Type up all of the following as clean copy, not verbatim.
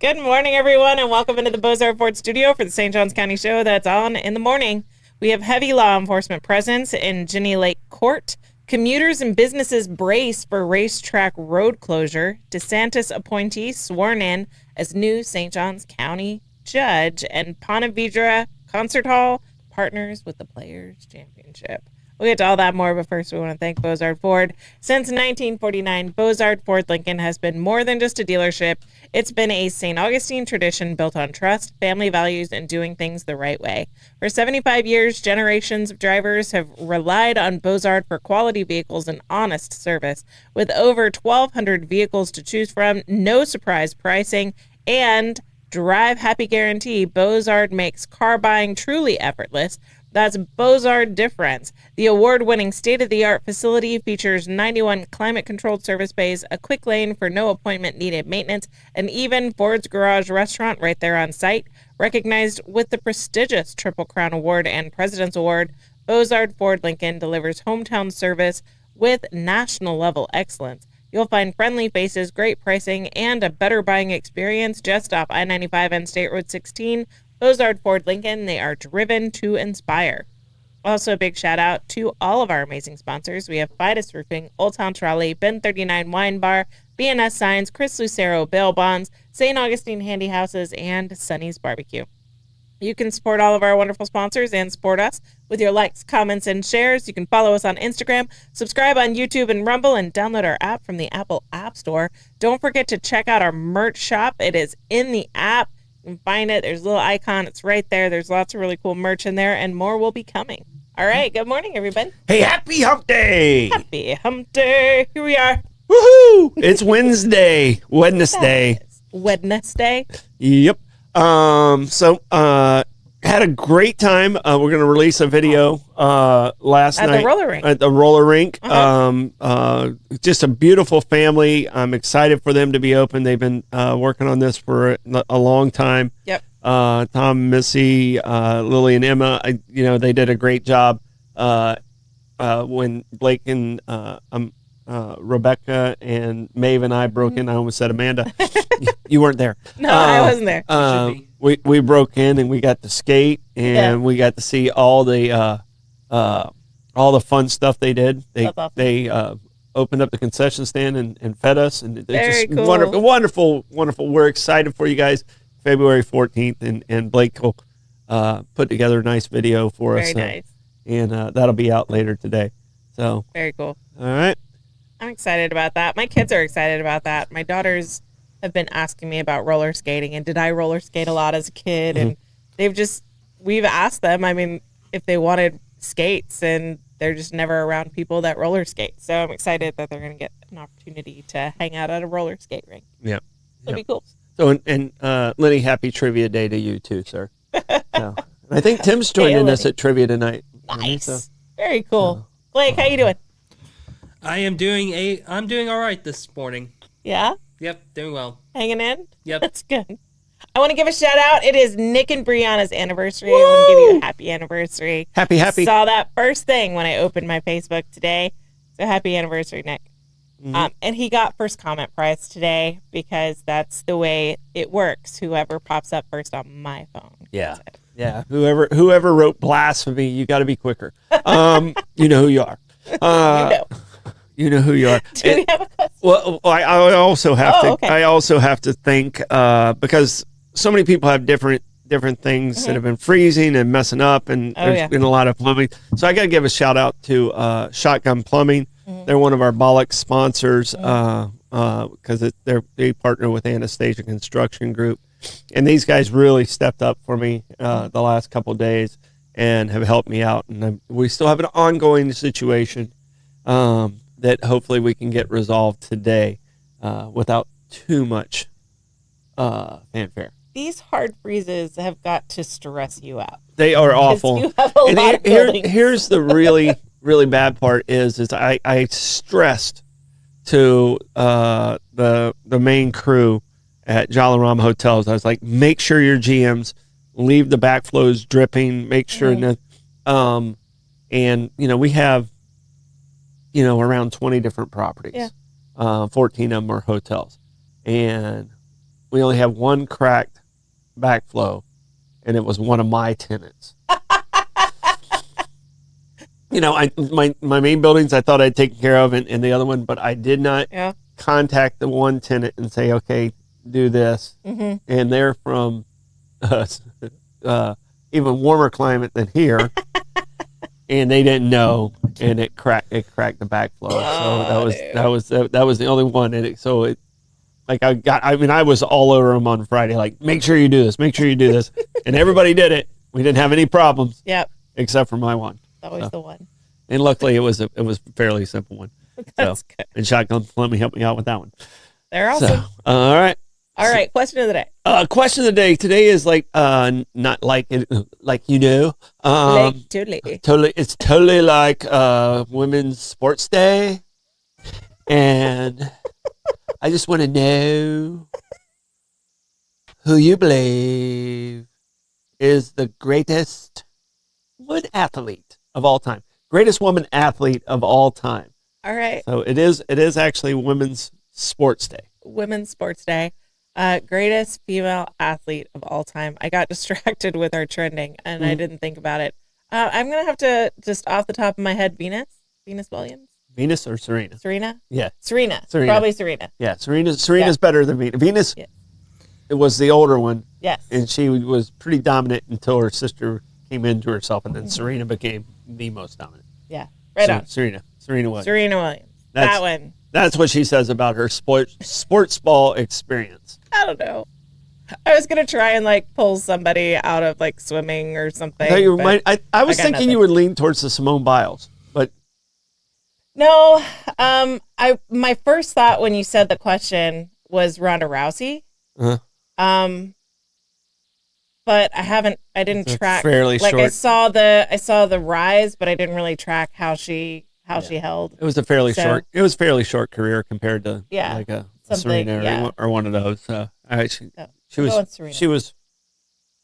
Good morning, everyone, and welcome into the Bozard Ford studio for the St. Johns County Show that's on in the morning. We have heavy law enforcement presence in Ginny Lake Court. Commuters and businesses brace for racetrack road closure. DeSantis appointee sworn in as new St. Johns County judge. And Ponte Vedra Concert Hall partners with the Players Championship. We'll get to all that more, but first we want to thank Bozard Ford. Since 1949, Bozard Ford Lincoln has been more than just a dealership. It's been a St. Augustine tradition built on trust, family values, and doing things the right way. For 75 years, generations of drivers have relied on Bozard for quality vehicles and honest service. With over 1,200 vehicles to choose from, no surprise pricing, and Drive Happy Guarantee, Bozard makes car buying truly effortless. That's Bozard Difference. The award-winning state-of-the-art facility features 91 climate-controlled service bays, a quick lane for no appointment-needed maintenance, and even Ford's Garage restaurant right there on site. Recognized with the prestigious Triple Crown Award and President's Award, Bozard Ford Lincoln delivers hometown service with national-level excellence. You'll find friendly faces, great pricing, and a better buying experience just off I-95 and State Road 16. Bozard Ford Lincoln, they are driven to inspire. Also, a big shout out to all of our amazing sponsors. We have Fidus Roofing, Old Town Trolley, Ben 39 Wine Bar, BNS Signs, Chris Lucero Bail Bonds, St. Augustine Handy Houses, and Sonny's Barbecue. You can support all of our wonderful sponsors and support us with your likes, comments, and shares. You can follow us on Instagram, subscribe on YouTube and Rumble, and download our app from the Apple App Store. Don't forget to check out our merch shop. It is in the app. You can find it. There's a little icon. It's right there. There's lots of really cool merch in there, and more will be coming. All right. Good morning, everybody. Hey, happy hump day. Happy hump day. Here we are. Woohoo. It's Wednesday. Wednesday. Wednesday. Yep. Had a great time. We're going to release a video last night. At the roller rink. At the roller rink. Just a beautiful family. I'm excited for them to be open. They've been working on this for a long time. Yep. Tom, Missy, Lily, and Emma, they did a great job when Blake and Rebecca and Maeve and I broke in. I almost said Amanda. You weren't there. No, I wasn't there. We broke in and we got to skate and we got to see all the fun stuff they did. They opened up the concession stand and fed us, and Very just cool. wonderful. We're excited for you guys. February 14th, and Blake will put together a nice video for us. Very nice. And that'll be out later today. So Very cool. all right. I'm excited about that. My kids are excited about that. My daughters have been asking me about roller skating and did I roller skate a lot as a kid? And we've asked them, if they wanted skates, and they're just never around people that roller skate. So I'm excited that they're going to get an opportunity to hang out at a roller skate rink. Yeah. It'll be cool. So, and Lenny, happy Trivia Day to you too, sir. So, I think Tim's joining us at Trivia tonight. Nice. So, Very cool. Blake, how you doing? I'm doing all right this morning. Yeah? Yep, doing well. Hanging in? Yep. That's good. I want to give a shout out. It is Nick and Brianna's anniversary. I want to give you a happy anniversary. Happy. Saw that first thing when I opened my Facebook today. So happy anniversary, Nick. Mm-hmm. And he got first comment prize today because that's the way it works. Whoever pops up first on my phone. Yeah. Yeah. Whoever wrote blasphemy, you got to be quicker. You know who you are. You know who you are. Do we have a question? Well, I also have to. okay. I also have to think because so many people have different things that have been freezing and messing up, and there's been a lot of plumbing. So I got to give a shout out to Shotgun Plumbing. They're one of our Bollock sponsors because they partner with Anastasia Construction Group, and these guys really stepped up for me the last couple of days and have helped me out. And we still have an ongoing situation that hopefully we can get resolved today without too much fanfare. These hard freezes have got to stress you out. They are awful. You have a lot of buildings. Here's the really bad part is I stressed to the main crew at Jalarama Hotels. I was like, make sure your GMs leave the backflows dripping, make sure and we have around 20 different properties. 14 of them are hotels. And we only have one cracked backflow, and it was one of my tenants. My main buildings I thought I'd taken care of, and the other one, but I did not contact the one tenant and say, okay, do this. Mm-hmm. And they're from even warmer climate than here. And they didn't know, and it cracked the backflow. So that was the only one. And I was all over them on Friday, like, make sure you do this, and everybody did it. We didn't have any problems. Yep. Except for my one. Always the one. And luckily, it was a fairly simple one. That's good. And Shotgun let me help me out with that one. They're awesome. So, all right. All right. Question of the day. Question of the day today is not like it, like totally. It's totally like Women's Sports Day, and I just want to know who you believe is the greatest woman athlete of all time. Greatest woman athlete of all time. All right. So it is actually Women's Sports Day. Women's Sports Day. Greatest female athlete of all time. I got distracted with our trending and I didn't think about it. I'm going to have to just off the top of my head, Venus Williams. Venus or Serena? Serena? Yeah. Serena. Probably Serena. Yeah. Serena's better than Venus. Venus, it was the older one. Yes. And she was pretty dominant until her sister came into herself, and then Serena became the most dominant. Yeah. Right on. Serena Williams. Serena Williams. That one. That's what she says about her sports ball experience. I don't know. I was gonna try and pull somebody out of swimming or something. I was thinking you would lean towards the Simone Biles, but no. My first thought when you said the question was Ronda Rousey. Uh-huh. But I didn't track. Fairly short. I saw the rise, but I didn't really track how she held. It was a fairly short. It was fairly short career compared to a Serena or one of those. She was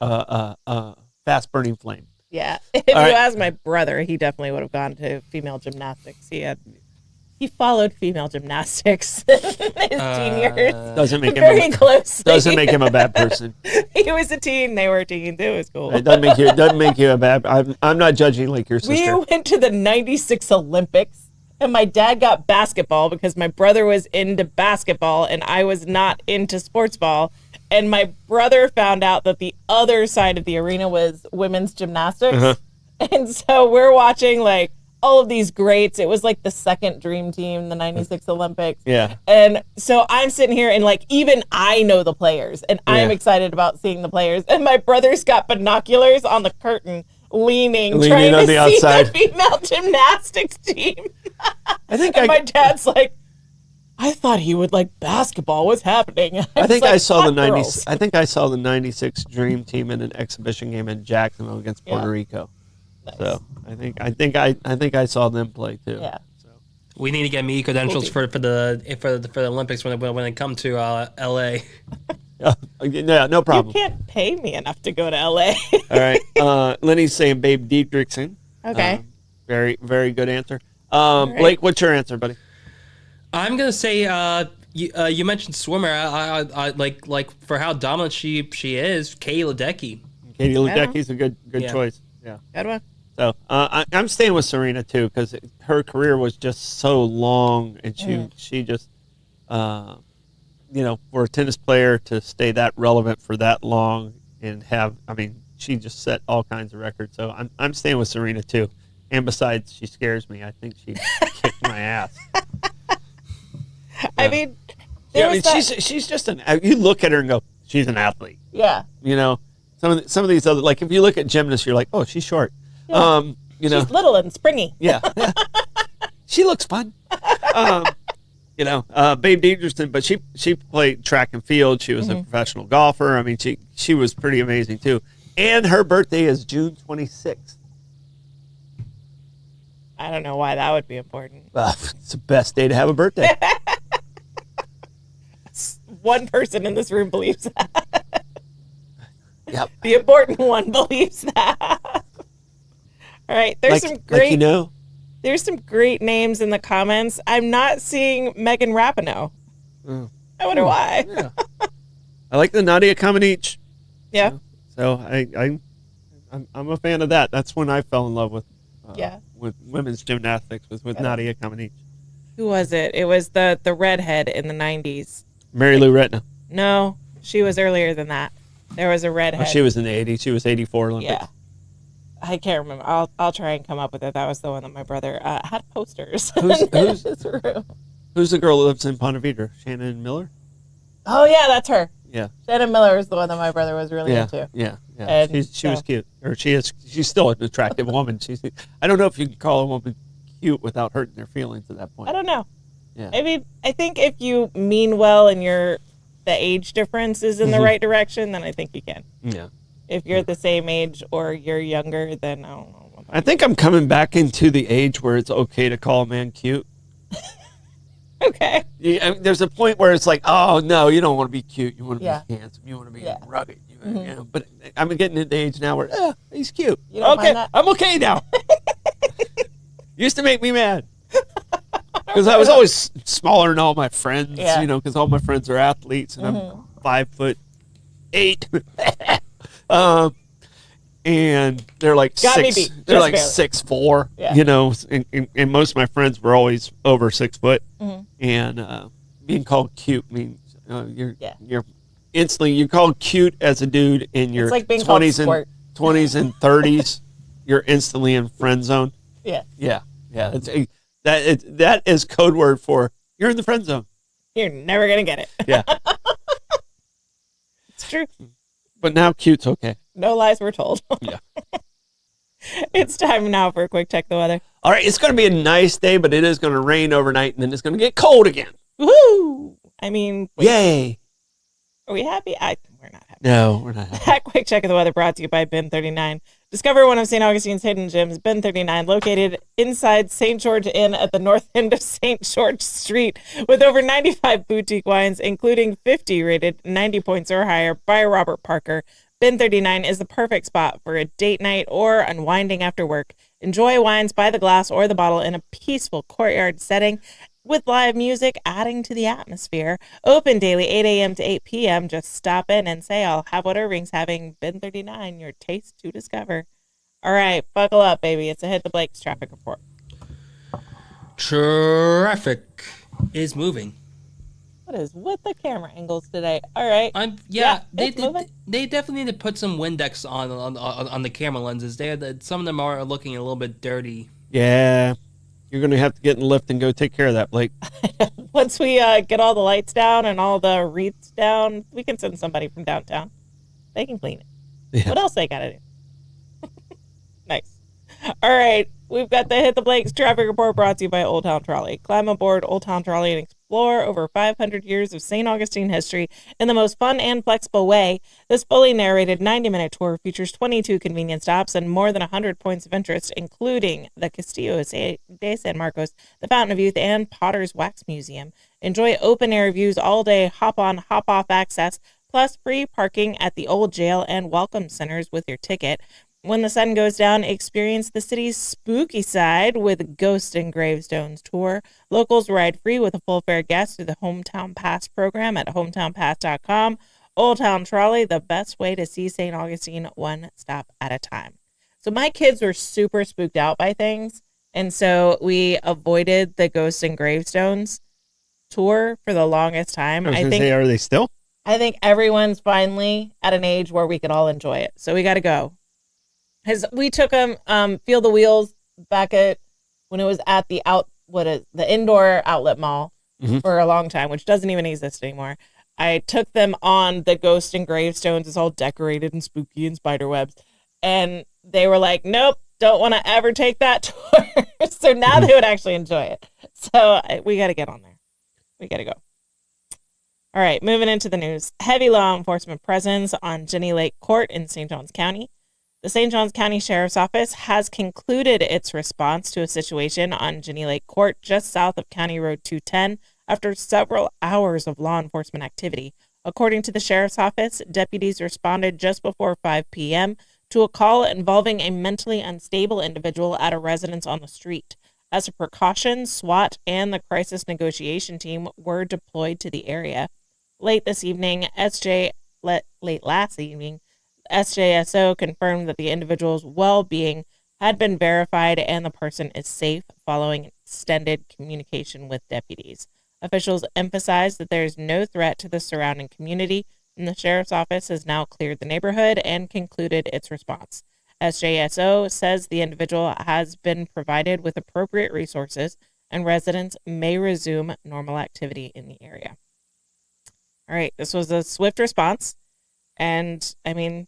fast burning flame. Yeah. If you ask my brother, he definitely would have gone to female gymnastics. He followed female gymnastics in his teen years. Doesn't make him a bad person. He was a teen. They were teens. It was cool. It doesn't make you a bad. I'm not judging like your sister. We went to the '96 Olympics, and my dad got basketball because my brother was into basketball and I was not into sports ball. And my brother found out that the other side of the arena was women's gymnastics, and so we're watching all of these greats. It was the second dream team, the 96 Olympics. Yeah. And so I'm sitting here and even I know the players and I'm excited about seeing the players. And my brother's got binoculars on the curtain leaning trying on to the see outside. the female gymnastics team. My dad's I thought he would like basketball. What's happening? I think I saw the 96 dream team in an exhibition game in Jacksonville against Puerto Rico. Nice. So I think I saw them play too. Yeah. So we need to get media credentials for the Olympics when they come to LA. Yeah, no problem. You can't pay me enough to go to LA. All right. Lenny's saying Babe Dietrichson. Okay. Very, very good answer. Blake, what's your answer, buddy? I'm gonna say you mentioned swimmer. I like for how dominant she is. Katie Ledecky. Katie Ledecky's a good choice. Yeah. Good one. So I'm staying with Serena too because her career was just so long, and she just for a tennis player to stay that relevant for that long and she just set all kinds of records. So I'm staying with Serena too. And besides, she scares me. I think she kicked my ass. She's just you look at her and go, she's an athlete. Yeah. Some of these other, like if you look at gymnasts, you're like, oh, she's short. Yeah. She's little and springy. Yeah. She looks fun. Babe Dietrichson, but she played track and field. She was a professional golfer. She was pretty amazing too. And her birthday is June 26th. I don't know why that would be important. It's the best day to have a birthday. One person in this room believes that. Yep. The important one believes that. All right. There's some great names in the comments. I'm not seeing Megan Rapinoe. I wonder why. Yeah. I like the Nadia Comaneci. Yeah. So I'm a fan of that. That's when I fell in love with women's gymnastics with Nadia Comaneci. Who was it? It was the redhead in the 90s. Mary Lou Retton. No, she was earlier than that. There was a redhead. Oh, she was in the 80s. She was 84 Olympics. Yeah. I can't remember. I'll try and come up with it. That was the one that my brother had posters in his room. Who's the girl that lives in Ponte Vedra? Shannon Miller? Oh, yeah, that's her. Yeah. Shannon Miller is the one that my brother was really into. Yeah. And she was cute. Or she's still an attractive woman. I don't know if you can call a woman cute without hurting their feelings at that point. I don't know. Yeah. I mean, I think if you mean well and the age difference is in the right direction, then I think you can. Yeah. If you're the same age or you're younger, then I don't know. I think I'm coming back into the age where it's okay to call a man cute. Okay. Yeah, I mean, there's a point where it's like, oh, no, you don't want to be cute. You want to be handsome. You want to be rugged. You know, but I'm getting to the age now where, he's cute. You don't mind that? I'm okay now. Used to make me mad. Because I was always smaller than all my friends, because all my friends are athletes, and I'm 5'8". And they're like they're like 6'4", and most of my friends were always over 6 foot. And being called cute means you're instantly, you're called cute as a dude in your like 20s and 30s. You're instantly in friend zone. Yeah. That is code word for you're in the friend zone. You're never gonna get it. Yeah. It's true. But now cute's okay. No lies were told. Yeah. It's time now for a quick check the weather. All right, it's going to be a nice day, but it is going to rain overnight, and then it's going to get cold again. Woohoo! I mean, yay! Are we happy? We're not happy. No, we're not happy. That quick check of the weather brought to you by Bin 39. Discover one of St. Augustine's hidden gems, Bin 39, located inside St. George Inn at the north end of St. George Street, with over 95 boutique wines, including 50 rated 90 points or higher by Robert Parker. Bin 39 is the perfect spot for a date night or unwinding after work. Enjoy wines by the glass or the bottle in a peaceful courtyard setting with live music adding to the atmosphere. Open daily 8 a.m. to 8 p.m. Just stop in and say, I'll have what Irving's having. Bin 39, your taste to discover. All right, buckle up, baby. It's a Hit the Blake's traffic report. Traffic is moving. What is with the camera angles today? All right. They definitely need to put some Windex on the camera lenses. Some of them are looking a little bit dirty. Yeah. You're going to have to get in the lift and go take care of that, Blake. Once we get all the lights down and all the wreaths down, we can send somebody from downtown. They can clean it. Yeah. What else they got to do? Nice. All right. We've got the Hit the Blake's traffic report brought to you by Old Town Trolley. Climb aboard Old Town Trolley and explore over 500 years of St. Augustine history in the most fun and flexible way. This fully narrated 90-minute tour features 22 convenient stops and more than 100 points of interest, including the Castillo de San Marcos, the Fountain of Youth, and Potter's Wax Museum. Enjoy open-air views all day, hop-on, hop-off access, plus free parking at the old jail and welcome centers with your ticket. When the sun goes down, experience the city's spooky side with Ghost and Gravestones tour. Locals ride free with a full fare guest through the Hometown Pass program at hometownpass.com. Old Town Trolley, the best way to see St. Augustine one stop at a time. So my kids were super spooked out by things, and so we avoided the Ghost and Gravestones tour for the longest time. I think, are they still? I think everyone's finally at an age where we could all enjoy it. So we got to go. We took them Feel the Wheels back when it was at the indoor outlet mall for a long time, which doesn't even exist anymore. I took them on the Ghost and Gravestones. It's all decorated and spooky and spider webs. And they were like, nope, don't want to ever take that tour. So now they would actually enjoy it. So we got to get on there. We got to go. All right, moving into the news. Heavy law enforcement presence on Jenny Lake Court in St. Johns County. The St. Johns County Sheriff's Office has concluded its response to a situation on Jenny Lake Court just south of County Road 210 after several hours of law enforcement activity. According to the Sheriff's Office, deputies responded just before 5 p.m. to a call involving a mentally unstable individual at a residence on the street. As a precaution, SWAT and the crisis negotiation team were deployed to the area. Late this evening, SJ late last evening, SJSO confirmed that the individual's well-being had been verified and the person is safe following extended communication with deputies. Officials emphasized that there is no threat to the surrounding community, and the sheriff's office has now cleared the neighborhood and concluded its response. SJSO says the individual has been provided with appropriate resources and residents may resume normal activity in the area. All right, this was a swift response, and I mean,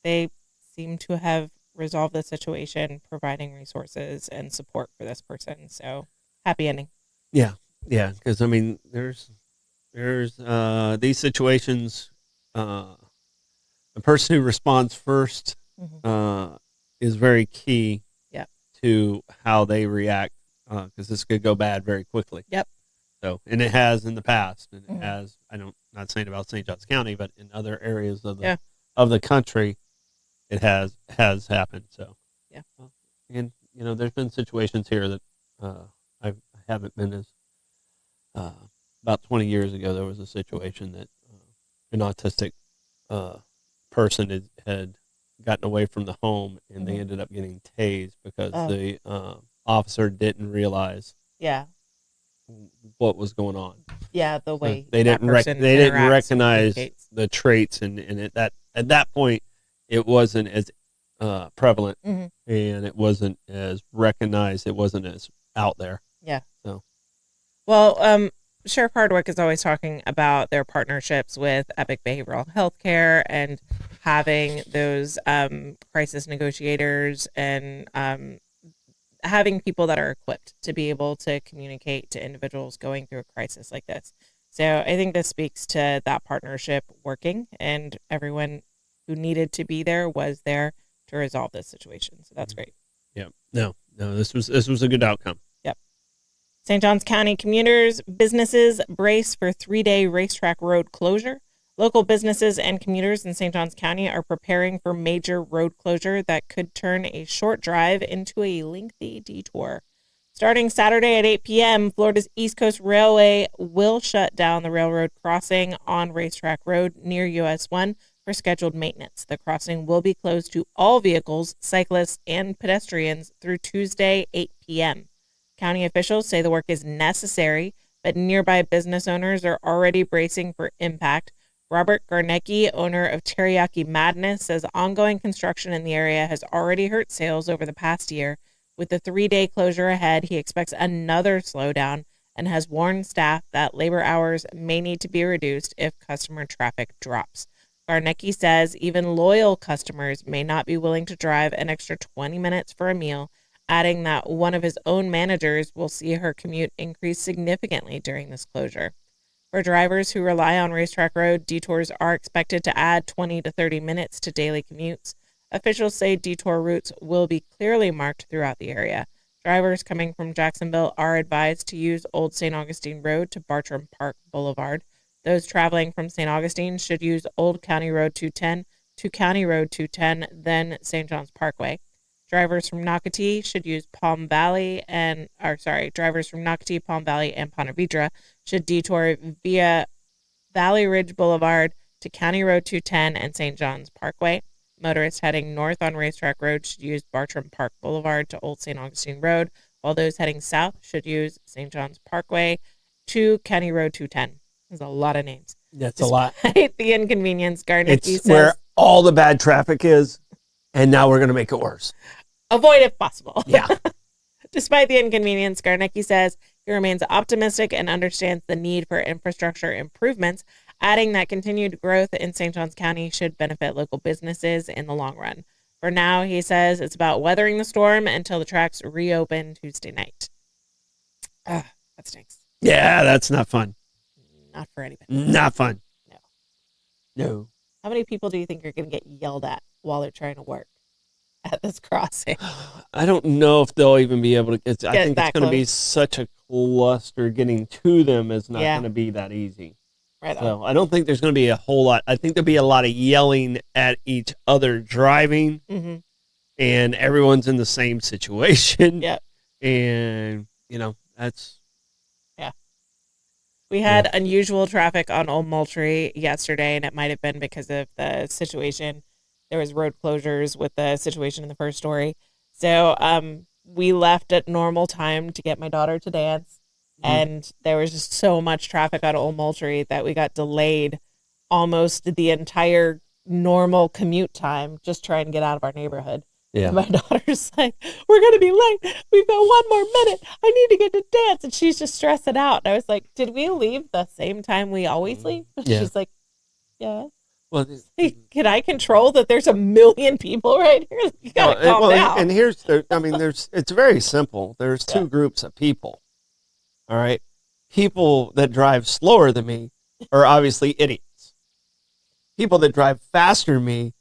they seem to have resolved the situation, providing resources and support for this person. So, happy ending. Yeah, because I mean, there's these situations. The person who responds first is very key. Yep. To how they react, because this could go bad very quickly. Yep. So, and it has in the past, and it has. Not saying about St. Johns County, but in other areas of the country, it has happened. So, yeah. And there's been situations here that I haven't been as. About 20 years ago, there was a situation that an autistic person had gotten away from the home, and they ended up getting tased because the officer didn't realize what was going on. Yeah, the way they didn't recognize the traits, and at that point, it wasn't as prevalent, and it wasn't as recognized. It wasn't as out there. Yeah. So, well, Sheriff Hardwick is always talking about their partnerships with Epic Behavioral Healthcare and having those crisis negotiators and having people that are equipped to be able to communicate to individuals going through a crisis like this. So I think this speaks to that partnership working, and everyone who needed to be there was there to resolve this situation. So that's great. Yeah. No, this was a good outcome. Yep. St. Johns County commuters, businesses brace for 3-day racetrack road closure. Local businesses and commuters in St. Johns County are preparing for major road closure that could turn a short drive into a lengthy detour. Starting Saturday at 8 p.m., Florida's East Coast Railway will shut down the railroad crossing on Racetrack Road near US 1 for scheduled maintenance. The crossing will be closed to all vehicles, cyclists, and pedestrians through Tuesday, 8 p.m. County officials say the work is necessary, but nearby business owners are already bracing for impact. Robert Garnecki, owner of Teriyaki Madness, says ongoing construction in the area has already hurt sales over the past year. With the 3-day closure ahead, he expects another slowdown and has warned staff that labor hours may need to be reduced if customer traffic drops. Garnecki says even loyal customers may not be willing to drive an extra 20 minutes for a meal, adding that one of his own managers will see her commute increase significantly during this closure. For drivers who rely on Racetrack Road, detours are expected to add 20 to 30 minutes to daily commutes. Officials say detour routes will be clearly marked throughout the area. Drivers coming from Jacksonville are advised to use Old St. Augustine Road to Bartram Park Boulevard. Those traveling from St. Augustine should use Old County Road 210 to County Road 210, then St. John's Parkway. Drivers from Nocatee should use Palm Valley and Palm Valley and Ponte Vedra should detour via Valley Ridge Boulevard to County Road 210 and St. John's Parkway. Motorists heading north on Racetrack Road should use Bartram Park Boulevard to Old St. Augustine Road, while those heading south should use St. John's Parkway to County Road 210. There's a lot of names. That's a lot. The inconvenience, Garnecki says, where all the bad traffic is, and now we're going to make it worse. Avoid if possible. Yeah. Despite the inconvenience, Garnecki says he remains optimistic and understands the need for infrastructure improvements, adding that continued growth in St. Johns County should benefit local businesses in the long run. For now, he says it's about weathering the storm until the tracks reopen Tuesday night. That stinks. Yeah, that's not fun. Not for anybody. Not fun. No. How many people do you think are going to get yelled at while they're trying to work at this crossing? I don't know if they'll even be able to. I think it's going to be close. such a cluster. Getting to them is not going to be that easy. Right on. So I don't think there's going to be a whole lot. I think there'll be a lot of yelling at each other driving, and everyone's in the same situation. Yep. And that's. We had unusual traffic on Old Moultrie yesterday, and it might have been because of the situation. There was road closures with the situation in the first story. So we left at normal time to get my daughter to dance, and there was just so much traffic on Old Moultrie that we got delayed almost the entire normal commute time just trying to get out of our neighborhood. Yeah. And my daughter's like, we're going to be late. We've got 1 more minute. I need to get to dance. And she's just stressing out. And I was like, did we leave the same time we always leave? Yeah. She's like, yeah. Well, Can I control that there's 1 million people right here? You got to calm down. And it's very simple. There's two groups of people. All right. People that drive slower than me are obviously idiots. People that drive faster than me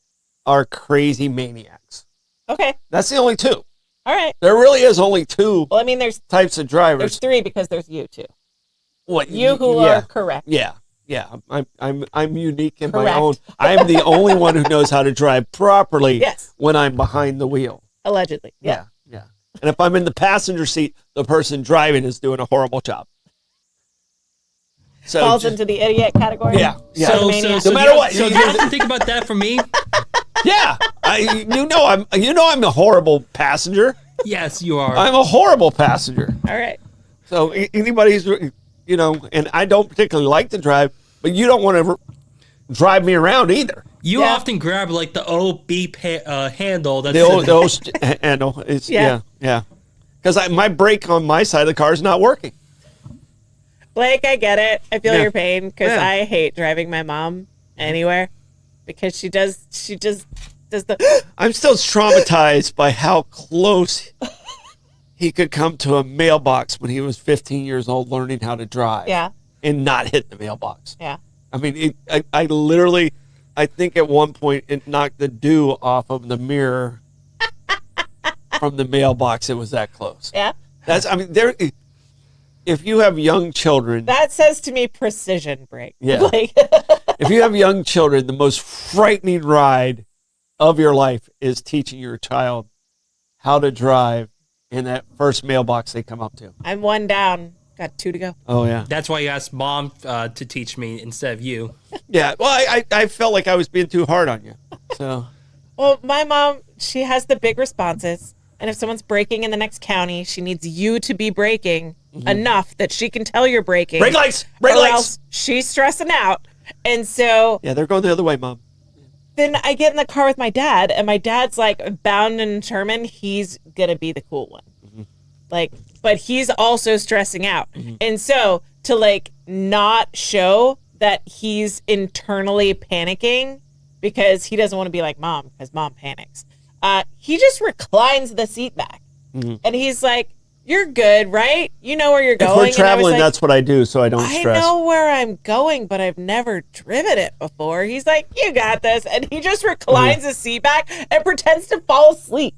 are crazy maniacs. Okay. That's the only two. All right. There really is only two Well, I mean, there's types of drivers. 3 because there's you too. What You who are correct. Yeah. I'm unique in my Correct. own. I am the only one who knows how to drive properly Yes. when I'm behind the wheel. Allegedly. Yeah. Yeah. And if I'm in the passenger seat, the person driving is doing a horrible job. So Falls into the idiot category. Yeah. So No matter what, So you have to think about that for me. Yeah. I'm a horrible passenger. Yes, you are. I'm a horrible passenger. All right. So anybody's, and I don't particularly like to drive, but you don't want to drive me around either. You Yeah. often grab like the old beep handle. That's The old handle. It's, yeah. Because my brake on my side of the car is not working. Blake, I get it. I feel Yeah. your pain because Yeah. I hate driving my mom anywhere because she just does the. I'm still traumatized by how close he could come to a mailbox when he was 15 years old learning how to drive. Yeah. And not hit the mailbox. Yeah. I mean, I literally, I think at one point it knocked the dew off of the mirror from the mailbox. It was that close. Yeah. If you have young children, That says to me precision brake. Yeah. Like, if you have young children, the most frightening ride of your life is teaching your child how to drive in that first mailbox they come up to. I'm 1 down. Got 2 to go. Oh, yeah. That's why you asked mom to teach me instead of you. Yeah. Well, I felt like I was being too hard on you. So, Well, my mom, she has the big responses. And if someone's braking in the next county, she needs you to be braking enough that she can tell you're braking. brake lights! Brake or lights! else she's stressing out. And so Yeah, they're going the other way, Mom. then I get in the car with my dad, and my dad's like bound and determined he's going to be the cool one. Like, but he's also stressing out. And so to like not show that he's internally panicking because he doesn't want to be like mom because mom panics. He just reclines the seat back and he's like, you're good, right? You know where you're going. If we're And I was traveling, like, that's what I do so I don't stress. I know where I'm going, but I've never driven it before. He's like, you got this. And he just reclines his seat back and pretends to fall asleep.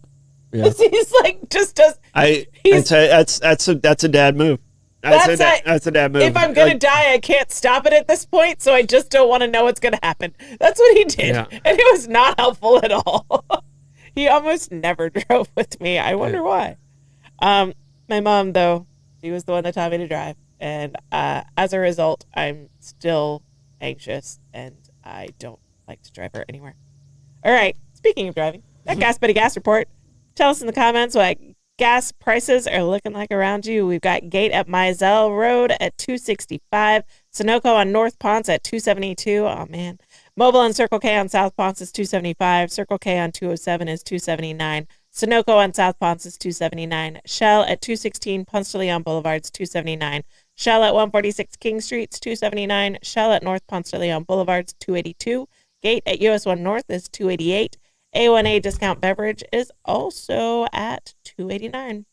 Yeah. He's like, just does. I'd He's- say that's a dad move. That's a dad move. If I'm going to die, I can't stop it at this point, so I just don't want to know what's going to happen. That's what he did. Yeah. And it was not helpful at all. He almost never drove with me. I wonder why. My mom, though, she was the one that taught me to drive. And as a result, I'm still anxious, and I don't like to drive her anywhere. All right. Speaking of driving, that Gas Buddy Gas report. Tell us in the comments what gas prices are looking like around you. We've got Gate at Mizell Road at $2.65. Sunoco on North Ponce at $2.72. Oh, man. Mobile and Circle K on South Ponce is $2.75. Circle K on 207 is $2.79. Sunoco on South Ponce is $2.79. Shell at 216 Ponce de Leon Boulevard is $2.79. Shell at 146 King Street is $2.79. Shell at North Ponce de Leon Boulevard is $2.82. Gate at US 1 North is $2.88. A1A Discount Beverage is also at $2.89.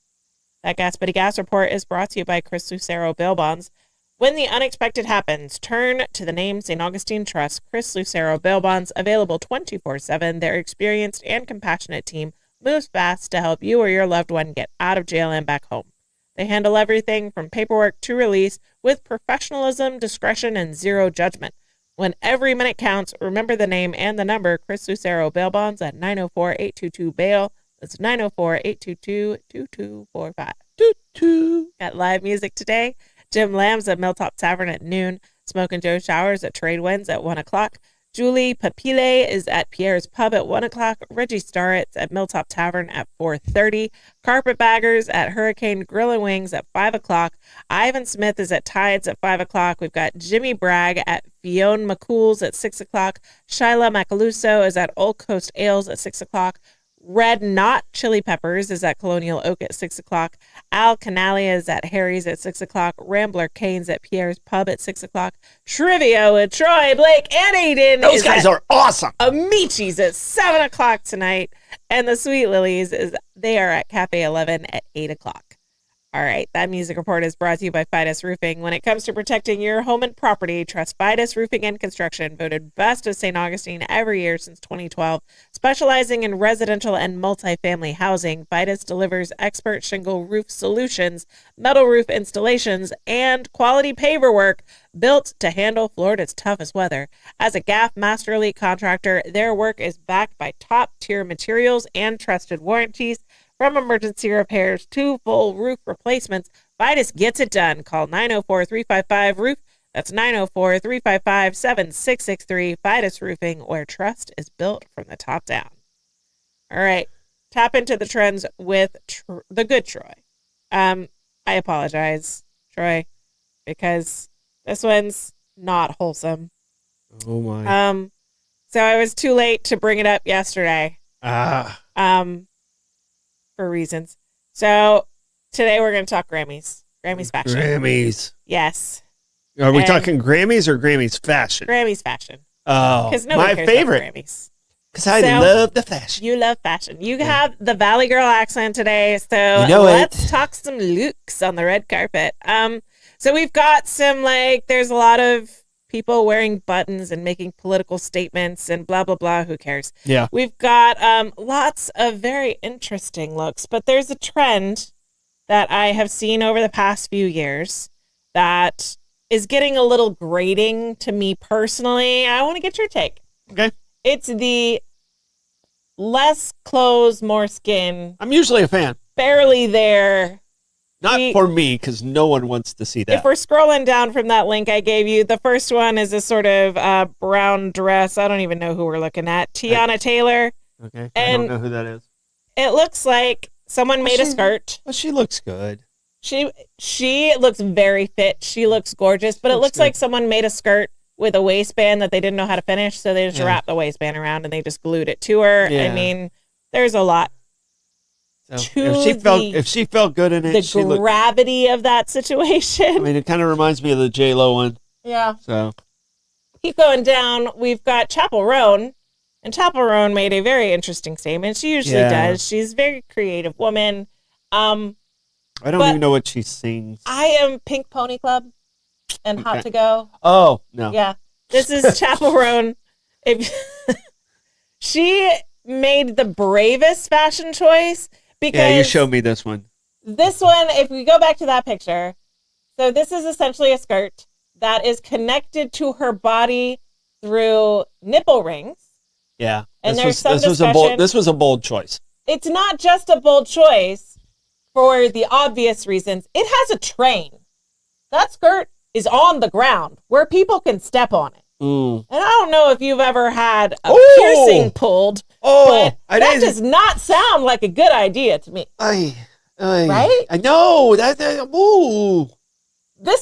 That Gas Buddy Gas report is brought to you by Chris Lucero Bail Bonds. When the unexpected happens, turn to the name St. Augustine Trust. Chris Lucero Bail Bonds, available 24/7. Their experienced and compassionate team moves fast to help you or your loved one get out of jail and back home. They handle everything from paperwork to release with professionalism, discretion, and zero judgment. When every minute counts, remember the name and the number Chris Lucero Bail Bonds at 904-822-BAIL. That's 904-822-2245. Got live music today. Jim Lamb's at Milltop Tavern at noon. Smoke and Joe Showers at Trade Winds at 1 o'clock. Julie Papile is at Pierre's Pub at 1 o'clock. Reggie Starrett's at Milltop Tavern at 4:30. Carpetbaggers at Hurricane Grill and Wings at 5 o'clock. Ivan Smith is at Tides at 5 o'clock. We've got Jimmy Bragg at Fionn McCool's at 6 o'clock. Shyla Macaluso is at Old Coast Ales at 6 o'clock. Red Knot Chili Peppers is at Colonial Oak at 6 o'clock. Al Canalia is at Harry's at 6 o'clock. Rambler Cane's at Pierre's Pub at 6 o'clock. Shrivia with Troy, Blake, and Aiden. Those guys are awesome. Amici's at 7 o'clock tonight. And the Sweet Lilies, they are at Cafe 11 at 8 o'clock. All right, that music report is brought to you by Fidus Roofing. When it comes to protecting your home and property, trust Fidus Roofing and Construction, voted best of St. Augustine every year since 2012. Specializing in residential and multifamily housing, Fidus delivers expert shingle roof solutions, metal roof installations, and quality paver work built to handle Florida's toughest weather. As a GAF Master Elite contractor, their work is backed by top-tier materials and trusted warranties. From emergency repairs to full roof replacements, Fidus gets it done. Call 904-355-ROOF. That's 904-355-7663. Fidus Roofing, where trust is built from the top down. All right. Tap into the trends with the good Troy. I apologize, Troy, because this one's not wholesome. Oh, my. So I was too late to bring it up yesterday. For reasons. So today we're going to talk Grammys. Grammys fashion. Grammys. Yes. Are we talking Grammys or Grammys fashion? Grammys fashion. Oh, my favorite. Grammys. Because I love the fashion. You love fashion. You have the Valley Girl accent today, so let's talk some looks on the red carpet. So we've got some, there's a lot of people wearing buttons and making political statements and blah, blah, blah. Who cares? Yeah. We've got lots of very interesting looks, but there's a trend that I have seen over the past few years that is getting a little grating to me personally. I want to get your take. Okay. It's the less clothes, more skin. I'm usually a fan. Barely there. Not for me, because no one wants to see that. If we're scrolling down from that link I gave you, the first one is a sort of brown dress. I don't even know who we're looking at. Tiana Taylor. Okay. I don't know who that is. It looks like someone made a skirt. Well, she looks good. She looks very fit. She looks gorgeous, but it looks like someone made a skirt with a waistband that they didn't know how to finish, so they just wrapped the waistband around and they just glued it to her. Yeah. I mean, there's a lot. So if she felt good in it, the gravity of that situation. I mean, it kind of reminds me of the J-Lo one. Yeah. So keep going down. We've got Chappell Roan, and Chappell Roan made a very interesting statement. She usually does. She's a very creative woman. I don't even know what she sings. I am Pink Pony Club and Hot to Go. Oh no. Yeah, this is Chappell Roan. She made the bravest fashion choice. Because you showed me this one. This one, if we go back to that picture, so this is essentially a skirt that is connected to her body through nipple rings. Yeah. And this was It's not just a bold choice for the obvious reasons. It has a train. That skirt is on the ground where people can step on it. And I don't know if you've ever had a piercing pulled, but that does not sound like a good idea to me. Right? I know. This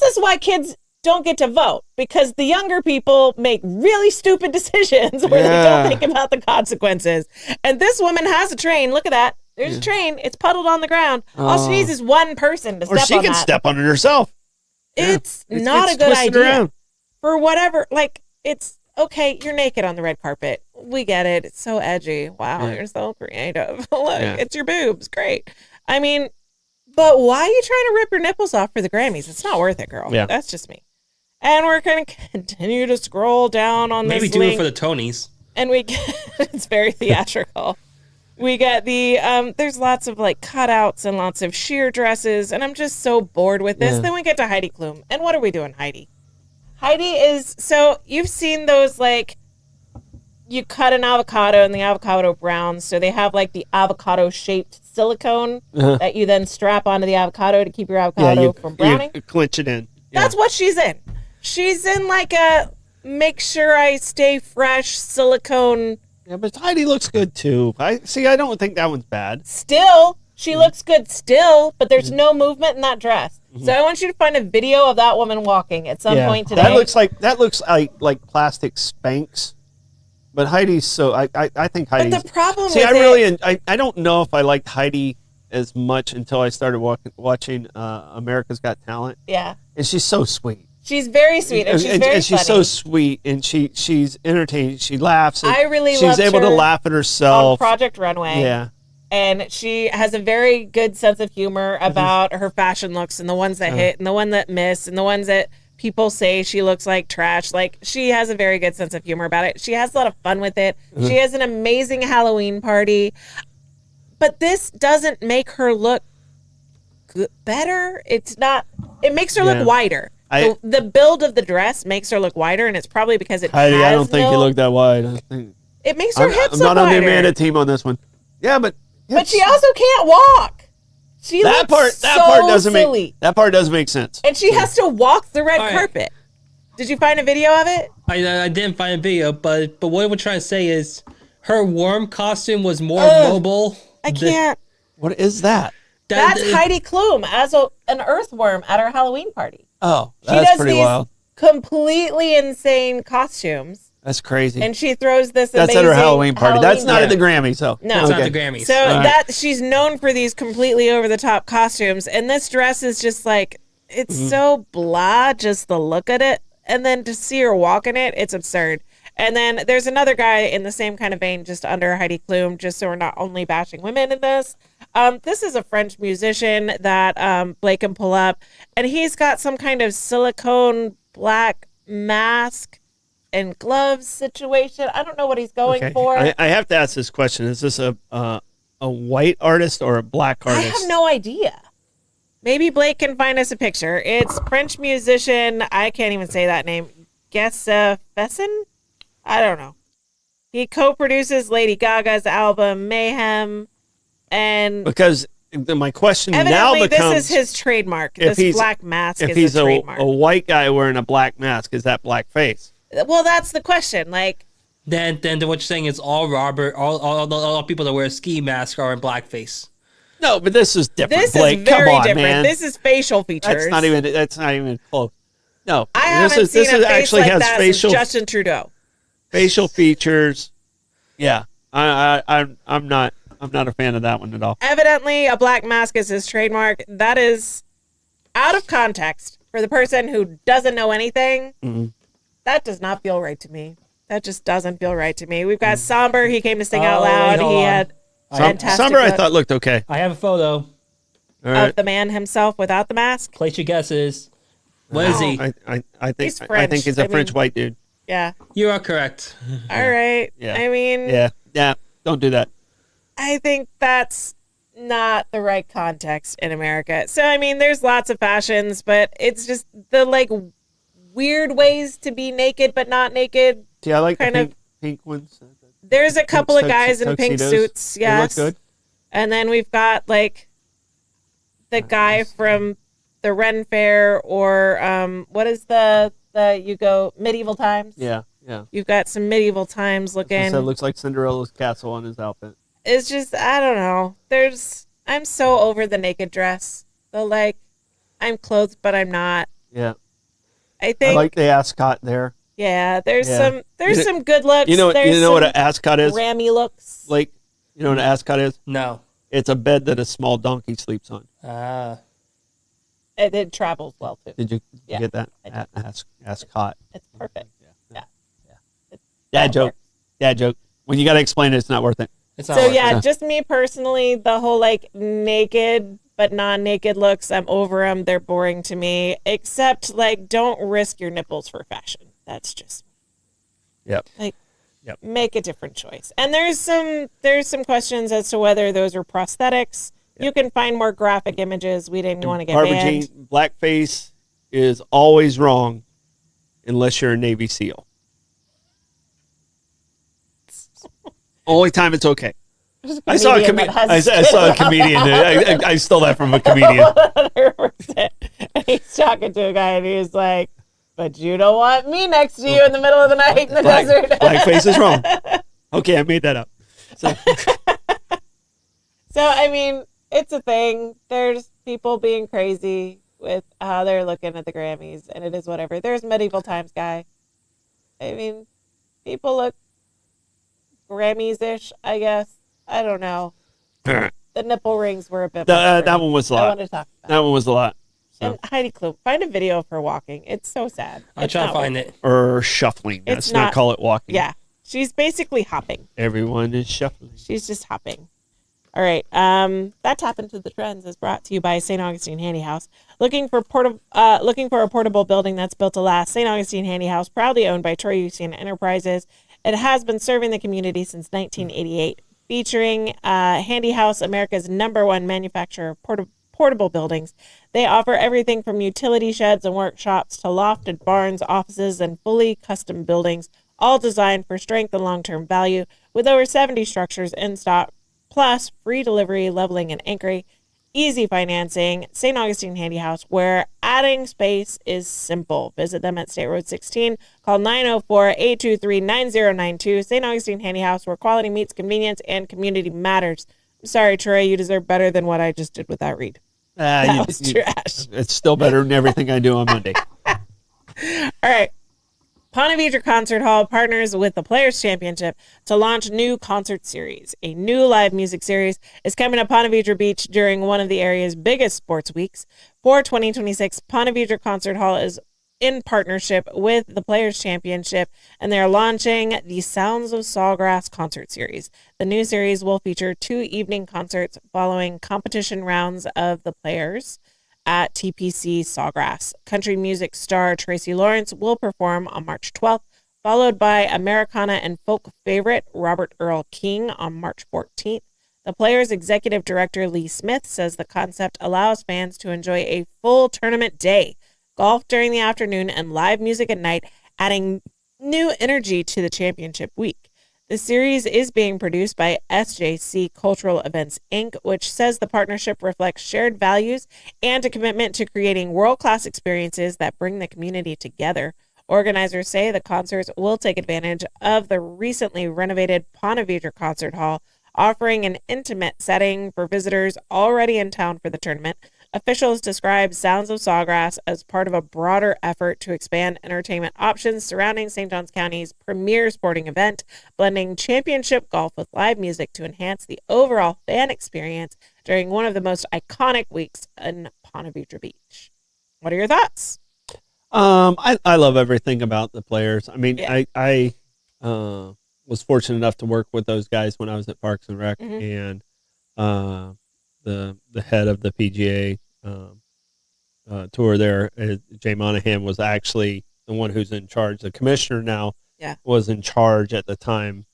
is why kids don't get to vote, because the younger people make really stupid decisions where they don't think about the consequences. And this woman has a train. Look at that. There's a train. It's puddled on the ground. All she needs is one person to step on that. Or she can step on it herself. It's not a good idea. Around. For whatever, it's okay, you're naked on the red carpet. We get it. It's so edgy. Wow, you're so creative. Look, it's your boobs. Great. I mean, but why are you trying to rip your nipples off for the Grammys? It's not worth it, girl. Yeah. That's just me. And we're going to continue to scroll down on this link. Maybe do it for the Tonys. And it's very theatrical. We get there's lots of cutouts and lots of sheer dresses, and I'm just so bored with this. Then we get to Heidi Klum. And what are we doing, Heidi? Heidi is, so you've seen those, you cut an avocado and the avocado browns. So they have the avocado shaped silicone that you then strap onto the avocado to keep your avocado from browning. You clinch it in. That's what she's in. She's in like a make sure I stay fresh silicone. Yeah, but Heidi looks good too. I don't think that one's bad. Still, she looks good still, but there's no movement in that dress. So I want you to find a video of that woman walking at some point today. That looks like plastic Spanx. But Heidi's so I think Heidi's. But the problem I don't know if I liked Heidi as much until I started watching America's Got Talent. Yeah. And she's so sweet. She's very sweet, and she's very she's so sweet, and she's entertaining. She laughs. I really she's able to laugh at herself. On Project Runway. Yeah. And she has a very good sense of humor about her fashion looks and the ones that hit and the one that miss and the ones that people say she looks like trash. Like, she has a very good sense of humor about it. She has a lot of fun with it. She has an amazing Halloween party. But this doesn't make her look better. It's not. It makes her look wider. The build of the dress makes her look wider, and it's probably because it Heidi, has I don't think you look that wide. I think it makes her hips look I'm not on the wider. Amanda team on this one. Yeah, but she also can't walk. That part doesn't make sense. And she has to walk the red carpet. Did you find a video of it? I didn't find a video, but what we're trying to say is her worm costume was more mobile. I can't. What is that? That's Heidi Klum as an earthworm at her Halloween party. Oh, that's pretty wild. Completely insane costumes. That's crazy. And she throws this That's at her Halloween party. That's not at the Grammys, so. No. It's not the Grammys. So she's known for these completely over-the-top costumes, and this dress is just like, it's so blah, just the look at it, and then to see her walk in it, it's absurd. And then there's another guy in the same kind of vein, just under Heidi Klum, just so we're not only bashing women in this. This is a French musician that Blake can pull up, and he's got some kind of silicone black mask and gloves situation. I don't know what he's going for. I have to ask this question. Is this a white artist or a black artist? I have no idea. Maybe Blake can find us a picture. It's French musician. I can't even say that name. Gessa Fessin? I don't know. He co-produces Lady Gaga's album Mayhem, and because my question now evidently becomes: this is his trademark. This black mask if is he's a trademark. a white guy wearing a black mask, is that blackface? Well, that's the question. Like, then what you're saying is all people that wear a ski mask are in blackface. No, but this is different. This Blake. is very Come on, different. man. This is facial features. That's not even close. No, I haven't seen a face actually like has that facial since Justin Trudeau. Facial features. Yeah, I'm not a fan of that one at all. Evidently, a black mask is his trademark. That is out of context for the person who doesn't know anything. Mm-hmm. That does not feel right to me. That just doesn't feel right to me. We've got Somber. He came to sing out loud. He had fantastic Somber, look. I thought looked okay. I have a photo of the man himself without the mask. Place your guesses. What is he? I think French. he's a French white dude. Yeah. You are correct. All right. Yeah. I mean. Yeah. Don't do that. I think that's not the right context in America. So, I mean, there's lots of fashions, but it's just the, like, weird ways to be naked but not naked. Yeah, I like the pink ones. There's a couple of guys in pink tuxedos. suits, yes. They look good. And then we've got, like, the guy from the Ren Fair or what is the you go Medieval Times? Yeah. You've got some Medieval Times looking. So it looks like Cinderella's castle on his outfit. It's just, I don't know. I'm so over the naked dress. The, like, I'm clothed, but I'm not. Yeah. I think. I like the ascot there. Yeah, there's some good looks. You know what an ascot is? Rammy looks. Like, you know what an ascot is? No. It's a bed that a small donkey sleeps on. It travels well, too. Did you get that? Ascot. It's perfect. Yeah. Dad joke. When you got to explain it, it's not worth it. It's not so, worth yeah, it. just me personally, the whole, like, naked but non-naked looks, I'm over them. They're boring to me. Except, like, don't risk your nipples for fashion. That's just... Yep. Like, make a different choice. And there's some questions as to whether those are prosthetics. Yep. You can find more graphic images. We didn't want to get banned. Jean, blackface is always wrong unless you're a Navy SEAL. Only time it's okay. I saw a comedian. I stole that from a comedian. 100%. He's talking to a guy and he's like, but you don't want me next to you in the middle of the night in the desert. Blackface is wrong. Okay, I made that up. So, I mean, it's a thing. There's people being crazy with how they're looking at the Grammys, and it is whatever. There's medieval times, guy. I mean, people look Grammys-ish, I guess. I don't know. The nipple rings were a bit that one was a lot. I wanted to talk about that one was a lot. So. And Heidi Klum, find a video of her walking. It's so sad. I'll try to find it. Or shuffling. Let's not call it walking. Yeah. She's basically hopping. Everyone is shuffling. She's just hopping. All right. That Tap Into the Trends is brought to you by St. Augustine Handy House. Looking for a portable building that's built to last. St. Augustine Handy House, proudly owned by Troy Usian Enterprises. It has been serving the community since 1988. Featuring Handy House, America's #1 manufacturer of portable buildings. They offer everything from utility sheds and workshops to lofted barns, offices, and fully custom buildings, all designed for strength and long-term value, with over 70 structures in stock, plus free delivery, leveling, and anchoring, easy financing. St. Augustine Handy House, where adding space is simple. Visit them at State Road 16. Call 904-823-9092. St. Augustine Handy House, where quality meets convenience and community matters. I'm sorry, Troy, you deserve better than what I just did with that read. That was trash. It's still better than everything I do on Monday. All right. Ponte Vedra Concert Hall partners with the Players Championship to launch new concert series. A new live music series is coming to Ponte Vedra Beach during one of the area's biggest sports weeks. For 2026, Ponte Vedra Concert Hall is in partnership with the Players Championship, and they're launching the Sounds of Sawgrass concert series. The new series will feature 2 evening concerts following competition rounds of the Players at TPC Sawgrass. Country music star Tracy Lawrence will perform on March 12th, followed by Americana and folk favorite Robert Earl King on March 14th. The Players executive director Lee Smith says the concept allows fans to enjoy a full tournament day, golf during the afternoon, and live music at night, adding new energy to the championship week. The series is being produced by SJC Cultural Events, Inc., which says the partnership reflects shared values and a commitment to creating world-class experiences that bring the community together. Organizers say the concerts will take advantage of the recently renovated Ponte Vedra Concert Hall, offering an intimate setting for visitors already in town for the tournament. Officials describe Sounds of Sawgrass as part of a broader effort to expand entertainment options surrounding St. Johns County's premier sporting event, blending championship golf with live music to enhance the overall fan experience during one of the most iconic weeks in Ponte Vedra Beach. What are your thoughts? I love everything about the Players. I mean, yeah. I was fortunate enough to work with those guys when I was at Parks and Rec, and the head of the PGA tour there, Jay Monahan, was actually the one who's in charge. The commissioner now was in charge at the time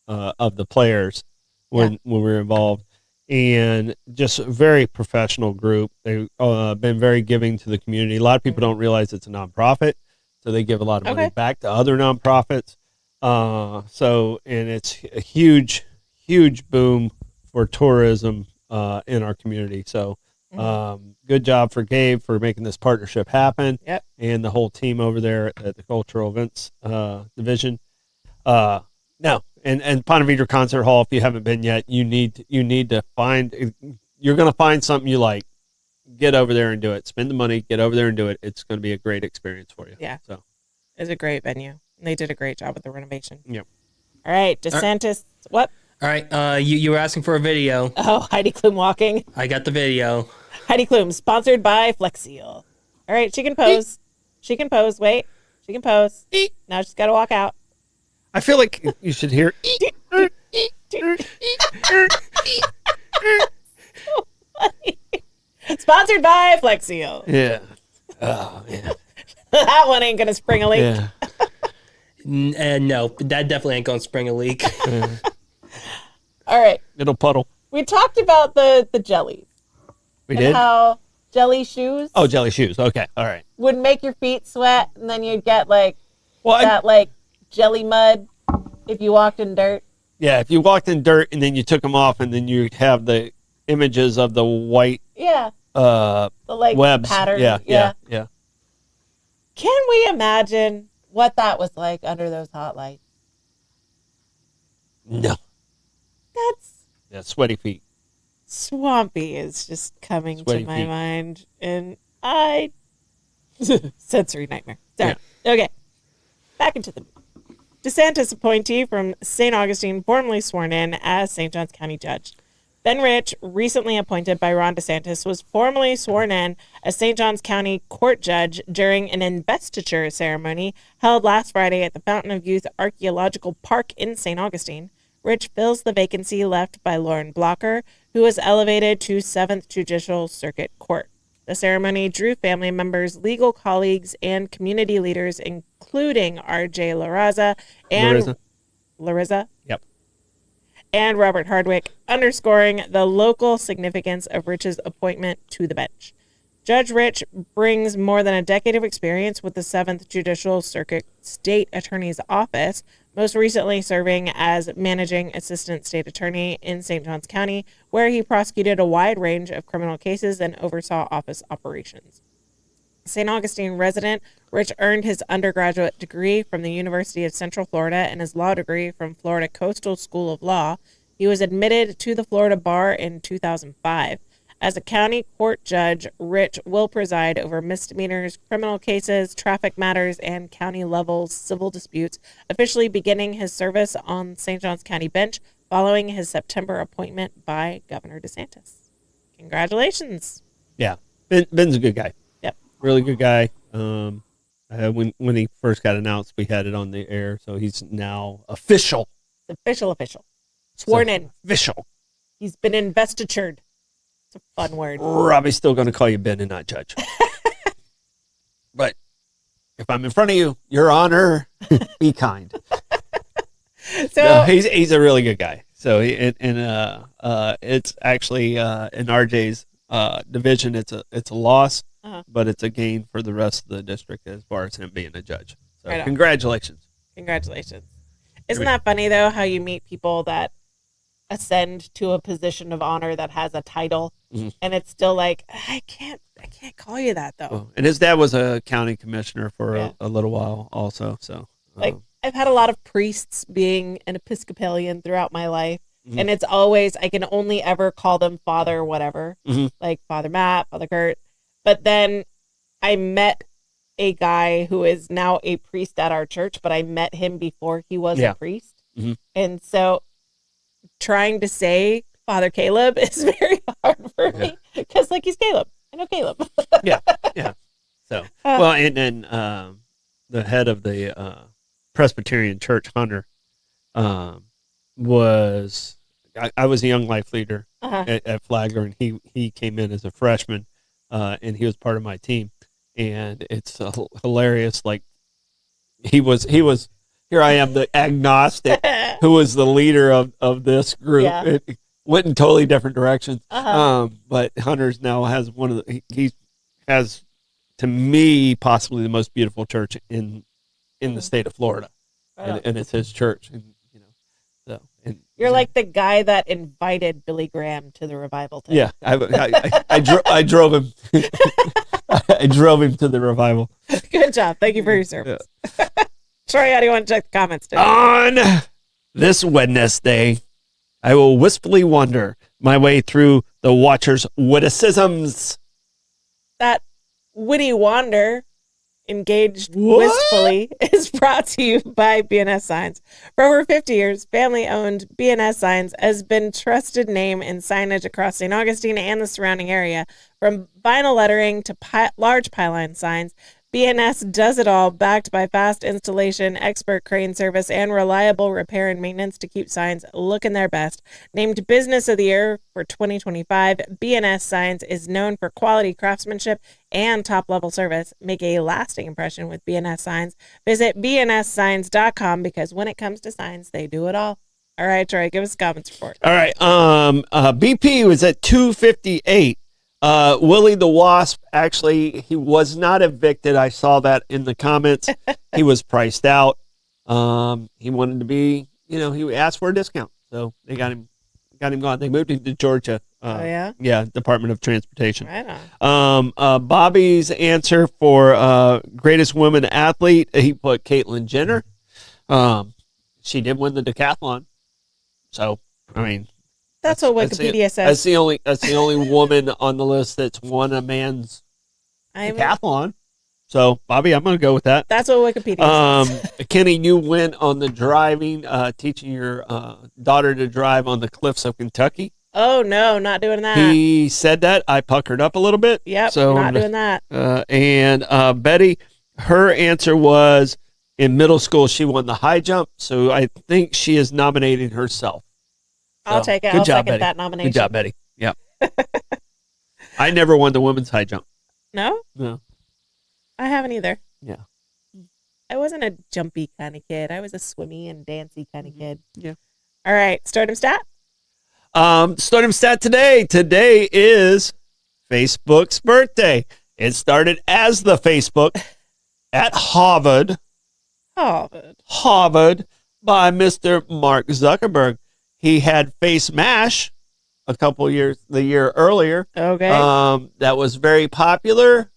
of the Players when we were involved, and just a very professional group. They've been very giving to the community. A lot of people don't realize it's a nonprofit, so they give a lot of money back to other nonprofits. And it's a huge boom for tourism in our community. So good job for Gabe for making this partnership happen, and the whole team over there at the Cultural Events Division. And Ponte Vedra Concert Hall, if you haven't been yet, you need to find, you're going to find something you like. Get over there and do it. Spend the money, get over there and do it. It's going to be a great experience for you. Yeah. So it's a great venue. They did a great job with the renovation. Yep. All right, DeSantis, what? All right, you were asking for a video. Oh, Heidi Klum walking. I got the video. Heidi Klum, sponsored by Flex Seal. All right, she can pose. She can pose. Wait, she can pose. Now she's got to walk out. I feel like you should hear. Sponsored by Flex Seal. Yeah. Oh, man. That one ain't going to spring a leak. Yeah. No, that definitely ain't going to spring a leak. All right. It'll puddle. We talked about the jellies. We did? How jelly shoes. Oh, jelly shoes. Okay. All right. Would make your feet sweat, and then you'd get jelly mud if you walked in dirt. Yeah, if you walked in dirt and then you took them off, and then you'd have the images of the white the like webs. pattern. Yeah. Can we imagine what that was like under those hot lights? No. Sweaty feet. Swampy is just coming Sweaty to my feet. mind, and I sensory nightmare. Sorry. Yeah. Okay. Back into the DeSantis appointee from St. Augustine, formally sworn in as St. Johns County judge. Ben Rich, recently appointed by Ron DeSantis, was formally sworn in as St. Johns County court judge during an investiture ceremony held last Friday at the Fountain of Youth Archaeological Park in St. Augustine. Rich fills the vacancy left by Lauren Blocker, who was elevated to 7th Judicial Circuit Court. The ceremony drew family members, legal colleagues, and community leaders, including R.J. Larraza and Larraza. Yep. And Robert Hardwick, underscoring the local significance of Rich's appointment to the bench. Judge Rich brings more than a decade of experience with the 7th Judicial Circuit State Attorney's Office, most recently serving as managing assistant state attorney in St. Johns County, where he prosecuted a wide range of criminal cases and oversaw office operations. St. Augustine resident, Rich earned his undergraduate degree from the University of Central Florida and his law degree from Florida Coastal School of Law. He was admitted to the Florida Bar in 2005. As a county court judge, Rich will preside over misdemeanors, criminal cases, traffic matters, and county-level civil disputes, officially beginning his service on St. Johns County bench following his September appointment by Governor DeSantis. Congratulations. Yeah. Ben's a good guy. Yep. Really good guy. When he first got announced, we had it on the air, so he's now official. Official. Sworn in. Official. He's been investitured. It's a fun word. Robbie's still going to call you Ben and not Judge. But if I'm in front of you, Your Honor, be kind. So no, he's a really good guy. So it's actually in RJ's division, it's a loss, but it's a gain for the rest of the district as far as him being a judge. So right on. Congratulations. Isn't that funny though? How you meet people that ascend to a position of honor that has a title, and it's still like I can't call you that though. Well, and his dad was a county commissioner for a little while also. So I've had a lot of priests being an Episcopalian throughout my life, and it's always I can only ever call them Father whatever, like Father Matt, Father Kurt. But then I met a guy who is now a priest at our church, but I met him before he was a priest, and so trying to say Father Caleb is very hard for me because like he's Caleb. I know Caleb. yeah. So and then the head of the Presbyterian Church, Hunter, was I was a young life leader at Flagler, and he came in as a freshman, and he was part of my team, and it's hilarious. Like he was. Here I am, the agnostic, who was the leader of this group. Yeah. It went in totally different directions. But Hunter's now has he has, to me, possibly the most beautiful church in the state of Florida, and it's his church. And, you're like the guy that invited Billy Graham to the revival tent. Yeah, I drove him. I drove him to the revival. Good job. Thank you for your service. Yeah. Troy, how do you want to check the comments today? On this Wednesday, I will wistfully wander my way through the Watcher's witticisms. That witty wander, engaged wistfully, is brought to you by BNS Signs. For over 50 years, family-owned BNS Signs has been trusted name in signage across St. Augustine and the surrounding area. From vinyl lettering to large pylon signs, BNS does it all, backed by fast installation, expert crane service, and reliable repair and maintenance to keep signs looking their best. Named Business of the Year for 2025, BNS Signs is known for quality craftsmanship and top-level service. Make a lasting impression with BNS Signs. Visit bnssigns.com because when it comes to signs, they do it all. All right, Troy, give us a comments report. All right, BP was at 258. Willie the Wasp, actually, he was not evicted. I saw that in the comments. He was priced out. He wanted to be, he asked for a discount. So they got him got him gone. They moved him to Georgia. Oh, yeah? Yeah, Department of Transportation. Right on. Bobby's answer for greatest woman athlete, he put Caitlyn Jenner. She did win the decathlon. So, I mean, that's what Wikipedia says. That's the only woman on the list that's won a man's decathlon. So, Bobby, I'm going to go with that. That's what Wikipedia says. Kenny, you went on the driving, teaching your daughter to drive on the cliffs of Kentucky. Oh, no, not doing that. He said that. I puckered up a little bit. Yep, so not doing that. And Betty, her answer was in middle school, she won the high jump. So I think she is nominating herself. I'll take it. I'll second that nomination. Good job, Betty. Yeah. I never won the women's high jump. No? No. I haven't either. Yeah. I wasn't a jumpy kind of kid. I was a swimmy and dancey kind of kid. Yeah. All right. Stardom stat. Stardom stat today. Today is Facebook's birthday. It started as the Facebook at Harvard. Harvard by Mr. Mark Zuckerberg. He had Face Mash the year earlier. Okay. That was very popular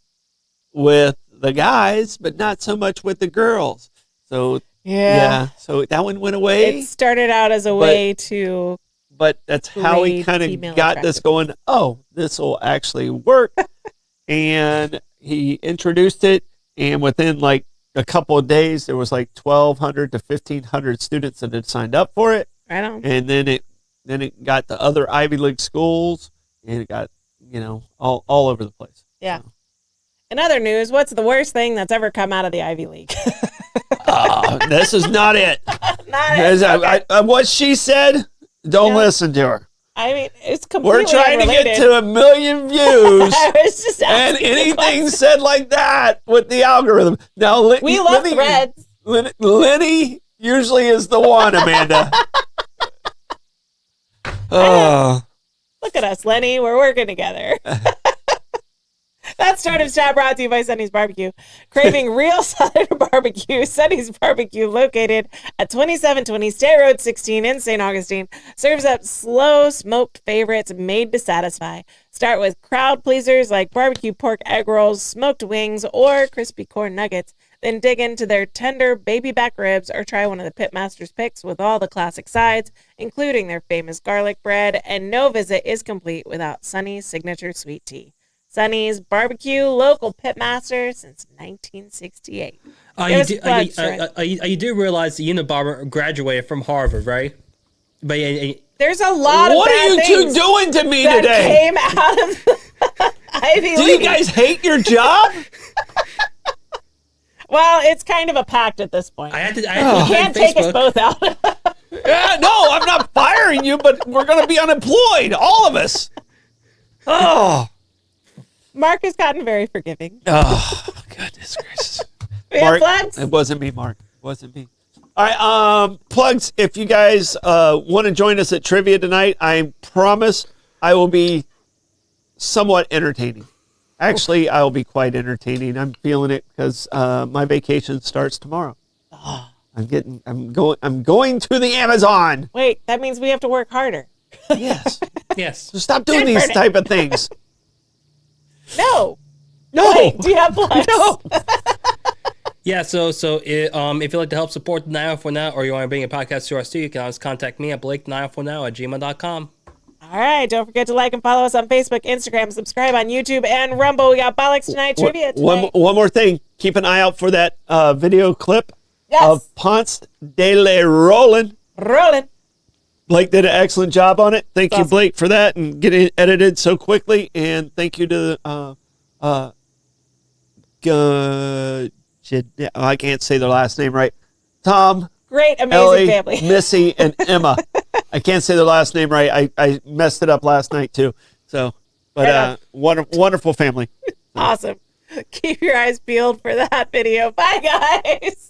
with the guys, but not so much with the girls. So so that one went away. It started out as a way to. But that's how he kind of got this going. Oh, this will actually work. And he introduced it, and within like a couple of days, there was like 1,200 to 1,500 students that had signed up for it. Right on. And then it got to other Ivy League schools, and it got all over the place. Yeah. So. In other news, what's the worst thing that's ever come out of the Ivy League? This is not it. Not it. Okay. What she said. Don't listen to her. I mean, it's completely We're trying unrelated. to get to 1 million views. I was just and anything said like that with the algorithm. Now, we love threads. Lenny usually is the one, Amanda. Look at us, Lenny. We're working together. That's Stardom Stat brought to you by Sonny's Barbecue. Craving real Southern barbecue, Sonny's Barbecue, located at 2720 State Road 16 in St. Augustine, serves up slow smoked favorites made to satisfy. Start with crowd pleasers like barbecue pork egg rolls, smoked wings, or crispy corn nuggets. Then dig into their tender baby back ribs or try one of the Pitmaster's picks with all the classic sides, including their famous garlic bread. And no visit is complete without Sonny's signature sweet tea. Sonny's Barbecue, local pitmaster since 1968. You do realize the Unabomber graduated from Harvard, right? But there's a lot of what are you two doing to me that today? Came out of the Ivy League. Do you guys hate your job? Well, it's kind of a pact at this point. You can't take us both out. Yeah, no, I'm not firing you, but we're going to be unemployed, all of us. Oh. Mark has gotten very forgiving. Oh, goodness gracious. Mark, plugs? It wasn't me, Mark. It wasn't me. All right, plugs. If you guys want to join us at trivia tonight, I promise I will be somewhat entertaining. Actually, I will be quite entertaining. I'm feeling it because my vacation starts tomorrow. Oh. I'm going to the Amazon. Wait, that means we have to work harder. Yes. Yes. So stop doing these type of things. No. Wait, do you have plugs? No. Yeah, so if you'd like to help support the 904 Now or you want to bring a podcast to our studio, you can always contact me at blake904now@gmail.com. All right, don't forget to like and follow us on Facebook, Instagram, subscribe on YouTube, and Rumble. We got Bollocks Tonight trivia tonight. One more thing. Keep an eye out for that video clip of Ponce de Leon. Rolling. Blake did an excellent job on it. Thank you, Blake, for that and getting it edited so quickly. And thank you to I can't say their last name right. Tom, great, amazing Ellie, family. Missy, and Emma. I can't say their last name right. I messed it up last night too. So, but wonderful family. Awesome. Keep your eyes peeled for that video. Bye, guys.